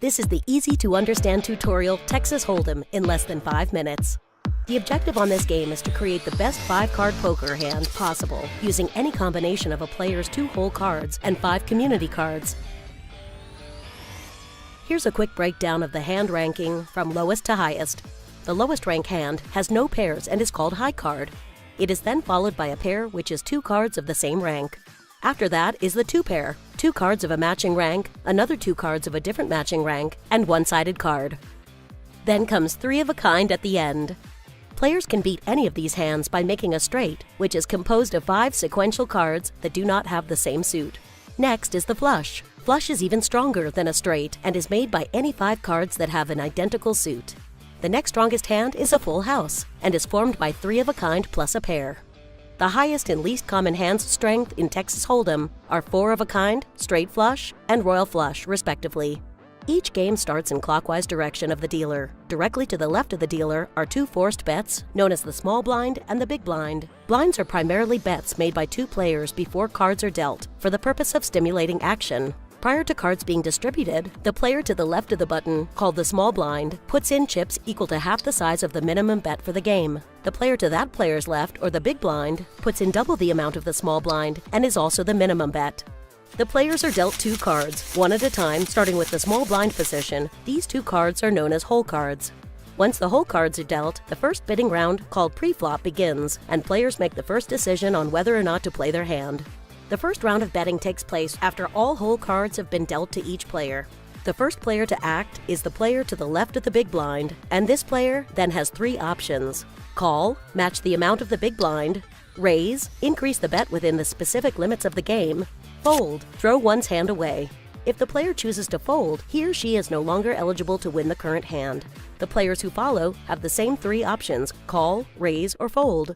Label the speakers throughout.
Speaker 1: This is the easy-to-understand tutorial Texas Hold'em in less than 5 minutes. The objective on this game is to create the best 5-card poker hand possible using any combination of a player's 2 whole cards and 5 community cards. Here's a quick breakdown of the hand ranking from lowest to highest. The lowest rank hand has no pairs and is called high card. It is then followed by a pair which is 2 cards of the same rank. After that is the 2 pair, 2 cards of a matching rank, another 2 cards of a different matching rank, and 1-sided card. Then comes 3 of a kind at the end. Players can beat any of these hands by making a straight, which is composed of 5 sequential cards that do not have the same suit. Next is the flush. Flush is even stronger than a straight and is made by any 5 cards that have an identical suit. The next strongest hand is a full house and is formed by 3 of a kind plus a pair. The highest and least common hands strength in Texas Hold'em are 4 of a kind, straight flush, and royal flush, respectively. Each game starts in clockwise direction of the dealer. Directly to the left of the dealer are 2 forced bets, known as the small blind and the big blind. Blinds are primarily bets made by 2 players before cards are dealt, for the purpose of stimulating action. Prior to cards being distributed, the player to the left of the button, called the small blind, puts in chips equal to half the size of the minimum bet for the game. The player to that player's left, or the big blind, puts in double the amount of the small blind and is also the minimum bet. The players are dealt 2 cards, one at a time, starting with the small blind position. These 2 cards are known as hole cards. Once the hole cards are dealt, the first bidding round, called pre-flop, begins, and players make the first decision on whether or not to play their hand. The first round of betting takes place after all hole cards have been dealt to each player. The first player to act is the player to the left of the big blind, and this player then has 3 options: call, match the amount of the big blind; raise, increase the bet within the specific limits of the game; fold, throw one's hand away. If the player chooses to fold, he or she is no longer eligible to win the current hand. The players who follow have the same 3 options: call, raise, or fold.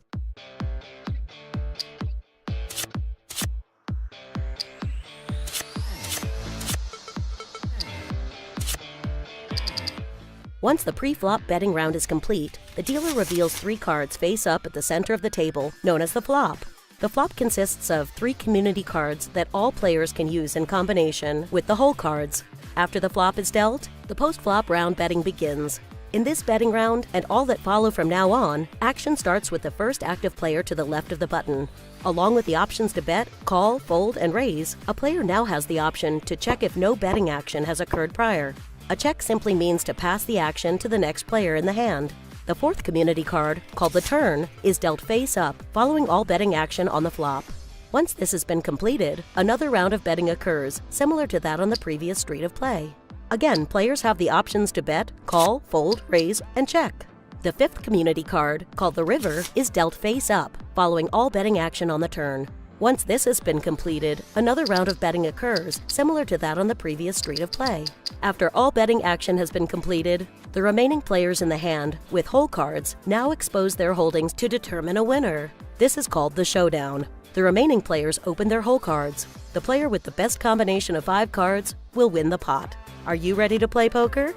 Speaker 1: Once the pre-flop betting round is complete, the dealer reveals 3 cards face up at the center of the table, known as the flop. The flop consists of 3 community cards that all players can use in combination with the hole cards. After the flop is dealt, the post-flop round betting begins. In this betting round, and all that follow from now on, action starts with the first active player to the left of the button. Along with the options to bet, call, fold, and raise, a player now has the option to check if no betting action has occurred prior. A check simply means to pass the action to the next player in the hand. The 4th community card, called the turn, is dealt face up, following all betting action on the flop. Once this has been completed, another round of betting occurs, similar to that on the previous street of play. Again, players have the options to bet, call, fold, raise, and check. The 5th community card, called the river, is dealt face up, following all betting action on the turn. Once this has been completed, another round of betting occurs, similar to that on the previous street of play. After all betting action has been completed, the remaining players in the hand, with hole cards, now expose their holdings to determine a winner. This is called the showdown. The remaining players open their hole cards. The player with the best combination of 5 cards will win the pot. Are you ready to play poker?